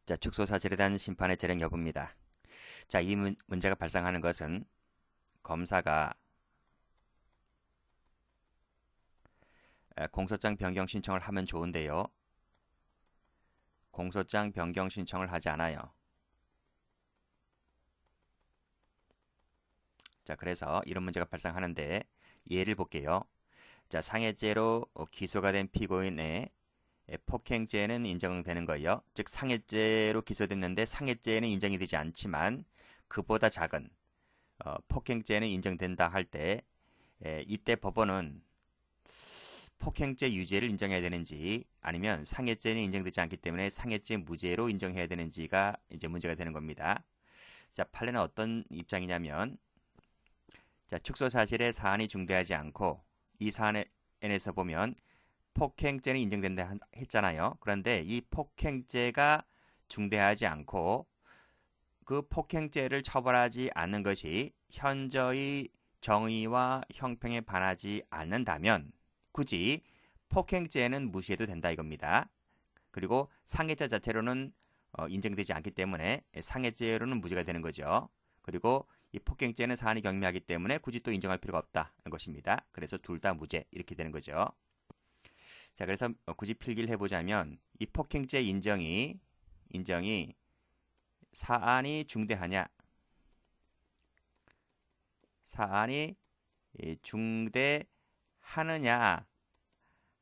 자, 축소사실에 대한 심판의 재량 여부입니다. 자, 이 문제가 발생하는 것은 검사가 공소장 변경 신청을 하면 좋은데요. 공소장 변경 신청을 하지 않아요. 자, 그래서 이런 문제가 발생하는데 예를 볼게요. 자, 상해죄로 기소가 된 피고인의 폭행죄는 인정되는 거예요. 즉 상해죄로 기소됐는데 상해죄는 인정이 되지 않지만 그보다 작은 폭행죄는 인정된다 할 때 이때 법원은 폭행죄 유죄를 인정해야 되는지 아니면 상해죄는 인정되지 않기 때문에 상해죄 무죄로 인정해야 되는지가 이제 문제가 되는 겁니다. 자, 판례는 어떤 입장이냐면 자, 축소 사실의 사안이 중대하지 않고 이 사안에서 보면 폭행죄는 인정된다 했잖아요. 그런데 이 폭행죄가 중대하지 않고 그 폭행죄를 처벌하지 않는 것이 현저히 정의와 형평에 반하지 않는다면 굳이 폭행죄는 무시해도 된다 이겁니다. 그리고 상해죄 자체로는 인정되지 않기 때문에 상해죄로는 무죄가 되는 거죠. 그리고 이 폭행죄는 사안이 경미하기 때문에 굳이 또 인정할 필요가 없다는 것입니다. 그래서 둘 다 무죄 이렇게 되는 거죠. 자, 그래서 굳이 필기를 해보자면 이 폭행죄 인정이 사안이 중대하냐, 사안이 중대하느냐,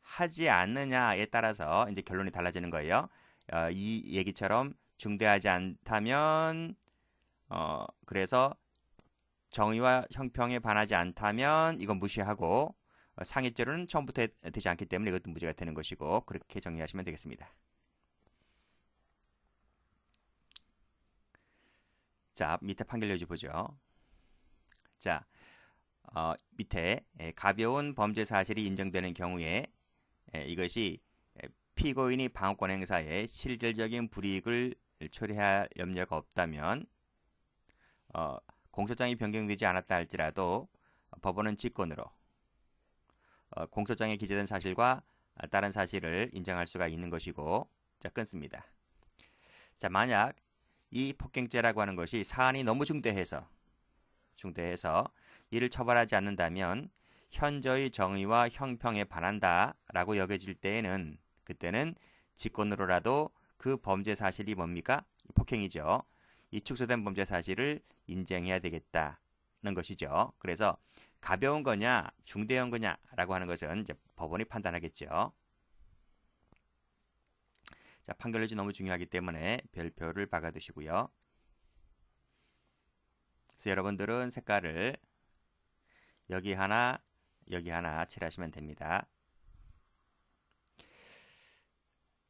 하지 않느냐에 따라서 이제 결론이 달라지는 거예요. 이 얘기처럼 중대하지 않다면, 그래서 정의와 형평에 반하지 않다면 이건 무시하고 상해죄로는 처음부터 되지 않기 때문에 이것도 무죄가 되는 것이고 그렇게 정리하시면 되겠습니다. 자, 밑에 판결 요지 보죠. 자, 밑에 가벼운 범죄 사실이 인정되는 경우에 이것이 피고인이 방어권 행사에 실질적인 불이익을 초래할 염려가 없다면 공소장이 변경되지 않았다 할지라도 법원은 직권으로 공소장에 기재된 사실과 다른 사실을 인정할 수가 있는 것이고 자, 끊습니다. 자, 만약 이 폭행죄라고 하는 것이 사안이 너무 중대해서 이를 처벌하지 않는다면 현저히 정의와 형평에 반한다라고 여겨질 때에는 그때는 직권으로라도 그 범죄 사실이 뭡니까? 폭행이죠. 이 축소된 범죄 사실을 인정해야 되겠다는 것이죠. 그래서 가벼운 거냐 중대한 거냐라고 하는 것은 이제 법원이 판단하겠죠. 자, 판결률이 너무 중요하기 때문에 별표를 박아두시고요. 그래서 여러분들은 색깔을 여기 하나 칠하시면 됩니다.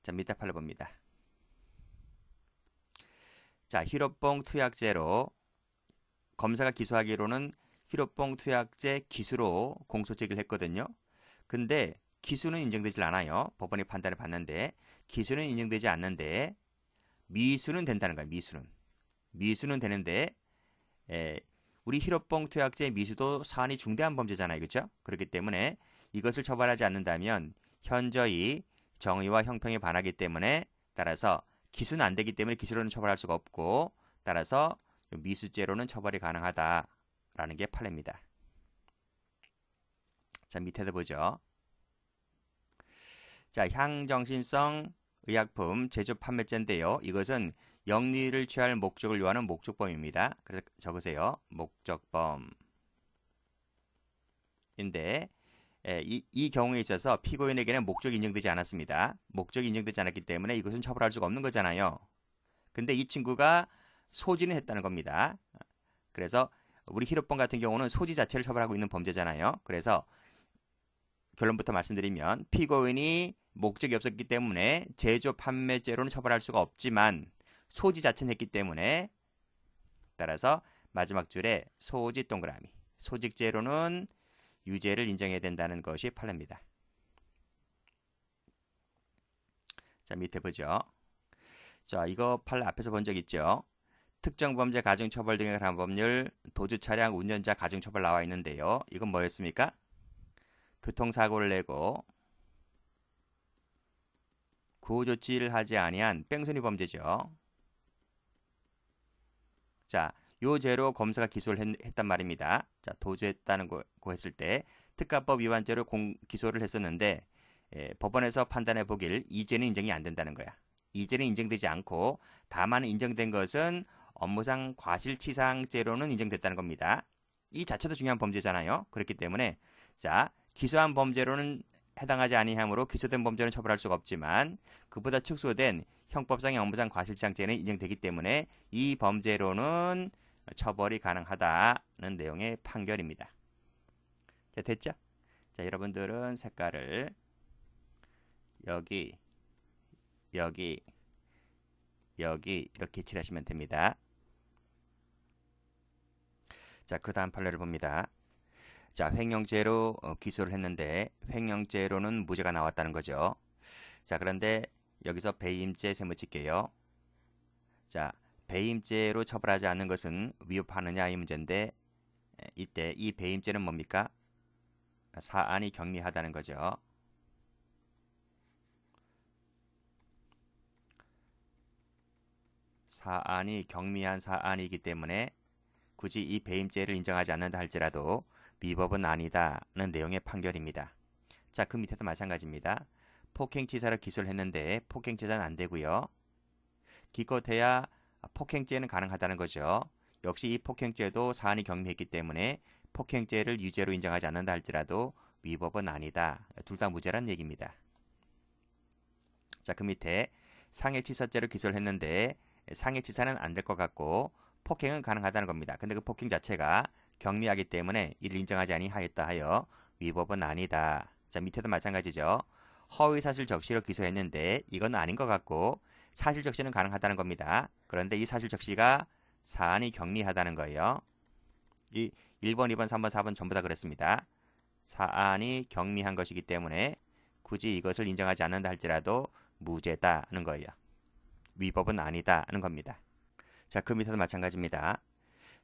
자, 밑에 판을 봅니다. 자, 희로뽕 투약죄로 검사가 기소하기로는 희로뽕 투약죄 기수로 공소 제기를 했거든요. 근데 기수는 인정되질 않아요. 법원이 판단을 받는데 기수는 인정되지 않는데 미수는 된다는 거예요. 미수는 되는데 우리 희로뽕 투약죄 미수도 사안이 중대한 범죄잖아요. 그렇죠? 그렇기 때문에 이것을 처벌하지 않는다면 현저히 정의와 형평에 반하기 때문에 따라서 기수는 안 되기 때문에 기수로는 처벌할 수가 없고 따라서 미수죄로는 처벌이 가능하다라는 게 판례입니다. 자, 밑에도 보죠. 자, 향정신성 의약품 제조 판매죄인데요. 이것은 영리를 취할 목적을 요하는 목적범입니다. 그래서 적으세요. 목적범인데 이 경우에 있어서 피고인에게는 목적이 인정되지 않았습니다. 목적이 인정되지 않았기 때문에 이것은 처벌할 수가 없는 거잖아요. 근데 이 친구가 소지는 했다는 겁니다. 그래서 우리 희로병 같은 경우는 소지 자체를 처벌하고 있는 범죄잖아요. 그래서 결론부터 말씀드리면 피고인이 목적이 없었기 때문에 제조 판매죄로는 처벌할 수가 없지만 소지 자체는 했기 때문에 따라서 마지막 줄에 소지 동그라미 소직죄로는 유죄를 인정해야 된다는 것이 판례입니다. 자, 밑에 보죠. 자, 이거 판례 앞에서 본 적 있죠. 특정 범죄 가중처벌 등에 관한 법률 도주 차량 운전자 가중처벌 나와 있는데요. 이건 뭐였습니까? 교통사고를 내고 구호조치를 하지 아니한 뺑소니 범죄죠. 자, 요 죄로 검사가 기소를 했단 말입니다. 자, 도주했다는 거 했을 때 특가법 위반죄로 기소를 했었는데 법원에서 판단해 보길 이 죄는 인정이 안 된다는 거야. 이 죄는 인정되지 않고 다만 인정된 것은 업무상 과실치상죄로는 인정됐다는 겁니다. 이 자체도 중요한 범죄잖아요. 그렇기 때문에 자, 기소한 범죄로는 해당하지 아니하므로 기소된 범죄는 처벌할 수가 없지만 그보다 축소된 형법상의 업무상 과실치상죄는 인정되기 때문에 이 범죄로는 처벌이 가능하다는 내용의 판결입니다. 자, 됐죠? 자, 여러분들은 색깔을 여기, 여기, 여기 이렇게 칠하시면 됩니다. 자, 그 다음 판례를 봅니다. 자, 횡령죄로 기소를 했는데 횡령죄로는 무죄가 나왔다는 거죠. 자, 그런데 여기서 배임죄 세무칠게요. 자, 배임죄로 처벌하지 않는 것은 위법하느냐 이 문제인데 이때 이 배임죄는 뭡니까? 사안이 경미하다는 거죠. 사안이 경미한 사안이기 때문에 굳이 이 배임죄를 인정하지 않는다 할지라도 위법은 아니다는 내용의 판결입니다. 자, 그 밑에도 마찬가지입니다. 폭행치사를 기소를 했는데 폭행치사는 안 되고요. 기껏해야 폭행죄는 가능하다는 거죠. 역시 이 폭행죄도 사안이 경미했기 때문에 폭행죄를 유죄로 인정하지 않는다 할지라도 위법은 아니다. 둘 다 무죄란 얘기입니다. 자, 그 밑에 상해치사죄로 기소를 했는데 상해치사는 안 될 것 같고 폭행은 가능하다는 겁니다. 근데 그 폭행 자체가 경미하기 때문에 이를 인정하지 아니하였다 하여 위법은 아니다. 자, 밑에도 마찬가지죠. 허위사실 적시로 기소했는데 이건 아닌 것 같고 사실 적시는 가능하다는 겁니다. 그런데 이 사실 적시가 사안이 경미하다는 거예요. 이 1번, 2번, 3번, 4번 전부 다 그렇습니다. 사안이 경미한 것이기 때문에 굳이 이것을 인정하지 않는다 할지라도 무죄다는 거예요. 위법은 아니다는 겁니다. 자, 그 밑에도 마찬가지입니다.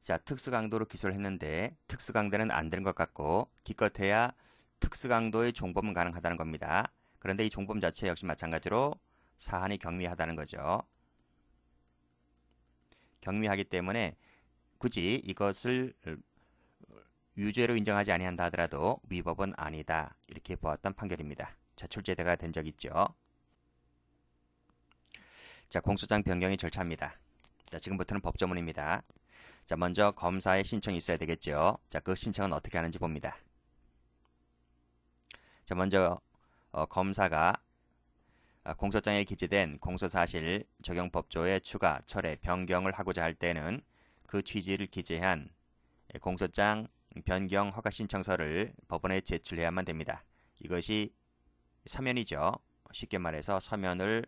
자, 특수강도로 기소를 했는데 특수강도는 안 되는 것 같고 기껏해야 특수강도의 종범은 가능하다는 겁니다. 그런데 이 종범 자체 역시 마찬가지로 사안이 경미하다는 거죠. 경미하기 때문에 굳이 이것을 유죄로 인정하지 아니한다 하더라도 위법은 아니다. 이렇게 보았던 판결입니다. 자, 출제가 된 적 있죠. 자, 공소장 변경의 절차입니다. 자, 지금부터는 법조문입니다. 자, 먼저 검사의 신청이 있어야 되겠죠. 자, 그 신청은 어떻게 하는지 봅니다. 자, 먼저 검사가 공소장에 기재된 공소사실 적용법조의 추가, 철회, 변경을 하고자 할 때는 그 취지를 기재한 공소장 변경 허가 신청서를 법원에 제출해야만 됩니다. 이것이 서면이죠. 쉽게 말해서 서면을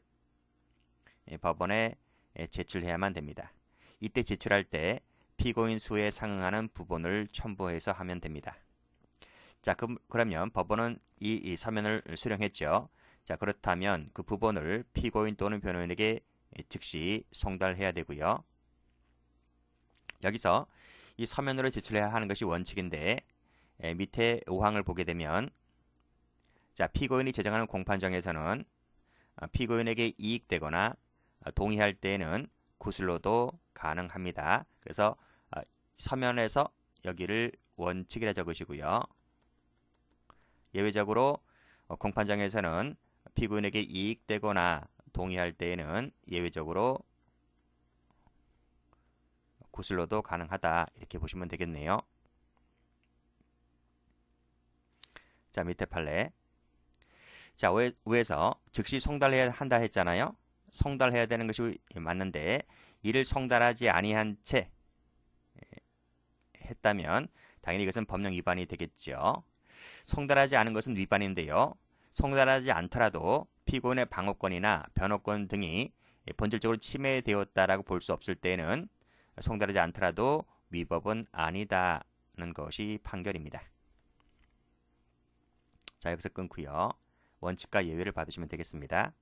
법원에 제출해야만 됩니다. 이때 제출할 때 피고인 수에 상응하는 부분을 첨부해서 하면 됩니다. 자, 그러면 법원은 이 서면을 수령했죠. 자, 그렇다면 그 부분을 피고인 또는 변호인에게 즉시 송달해야 되고요. 여기서 이 서면으로 제출해야 하는 것이 원칙인데 밑에 5항을 보게 되면 자, 피고인이 제정하는 공판정에서는 피고인에게 이익되거나 동의할 때에는 구술로도 가능합니다. 그래서 서면에서 여기를 원칙이라 적으시고요. 예외적으로 공판장에서는 피고인에게 이익되거나 동의할 때에는 예외적으로 구술로도 가능하다. 이렇게 보시면 되겠네요. 자, 밑에 판례. 자, 위에서 즉시 송달해야 한다 했잖아요. 송달해야 되는 것이 맞는데 이를 송달하지 아니한 채 했다면 당연히 이것은 법령 위반이 되겠죠. 송달하지 않은 것은 위반인데요. 송달하지 않더라도 피고인의 방어권이나 변호권 등이 본질적으로 침해되었다라고 볼 수 없을 때는 송달하지 않더라도 위법은 아니다는 것이 판결입니다. 자, 여기서 끊고요. 원칙과 예외를 받으시면 되겠습니다.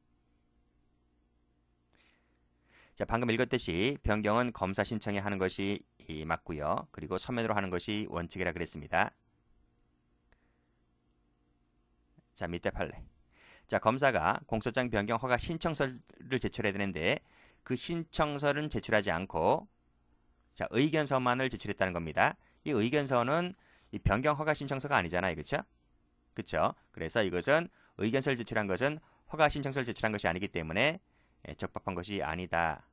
자, 방금 읽었듯이 변경은 검사 신청에 하는 것이 맞고요. 그리고 서면으로 하는 것이 원칙이라 그랬습니다. 자, 밑에 판례. 자, 검사가 공소장 변경 허가 신청서를 제출해야 되는데 그 신청서는 제출하지 않고 자, 의견서만을 제출했다는 겁니다. 이 의견서는 이 변경 허가 신청서가 아니잖아요. 그렇죠? 그렇죠? 그래서 이것은 의견서를 제출한 것은 허가 신청서를 제출한 것이 아니기 때문에 적법한 것이 아니다.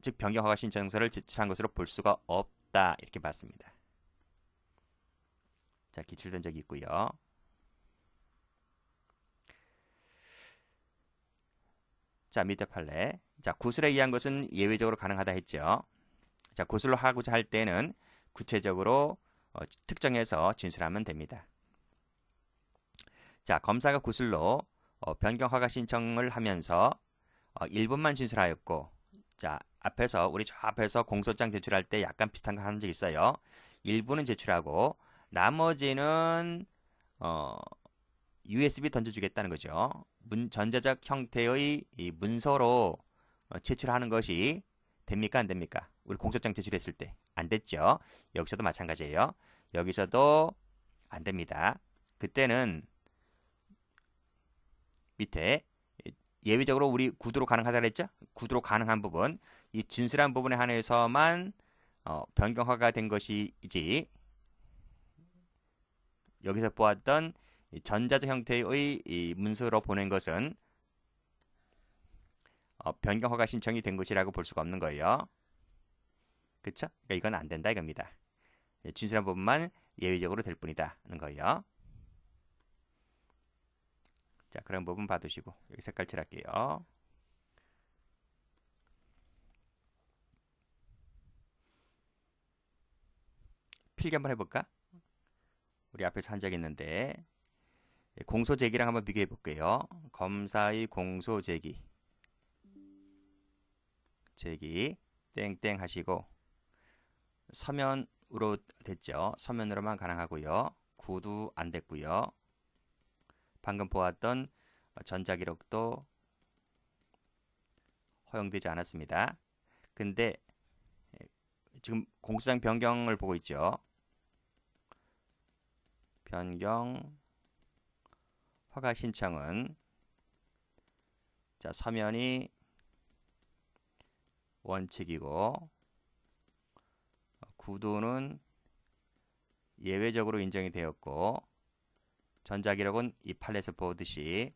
즉 변경 허가 신청서를 제출한 것으로 볼 수가 없다. 이렇게 봤습니다. 자, 기출된 적이 있고요. 자, 밑에 판례. 자, 구술에 의한 것은 예외적으로 가능하다 했죠. 자, 구술로 하고자 할 때는 구체적으로 특정해서 진술하면 됩니다. 자, 검사가 구술로 변경 허가 신청을 하면서 1분만 진술하였고, 자, 우리 저 앞에서 공소장 제출할 때 약간 비슷한 거 한 적 있어요. 1분은 제출하고 나머지는 USB 던져주겠다는 거죠. 전자적 형태의 이 문서로 제출하는 것이 됩니까? 안 됩니까? 우리 공소장 제출했을 때 안 됐죠. 여기서도 마찬가지예요. 여기서도 안 됩니다. 그때는 밑에 예외적으로 우리 구두로 가능하다고 했죠? 구두로 가능한 부분, 이 진술한 부분에 한해서만 변경허가 된 것이지 여기서 보았던 전자적 형태의 이 문서로 보낸 것은 변경허가 신청이 된 것이라고 볼 수가 없는 거예요. 그쵸? 그러니까 이건 안 된다 이겁니다. 진술한 부분만 예외적으로 될 뿐이다는 거예요. 자, 그런 부분 봐두시고 여기 색깔 칠할게요. 필기 한번 해볼까? 우리 앞에서 한 적 있는데 공소 제기랑 한번 비교해 볼게요. 검사의 공소 제기 땡땡 하시고 서면으로 됐죠. 서면으로만 가능하고요. 구두 안 됐고요. 방금 보았던 전자기록도 허용되지 않았습니다. 근데 지금 공소장 변경을 보고 있죠. 변경 허가 신청은 자, 서면이 원칙이고 구두는 예외적으로 인정이 되었고 전자기록은 이 판례에서 보듯이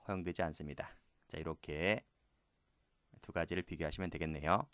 허용되지 않습니다. 자, 이렇게 두 가지를 비교하시면 되겠네요.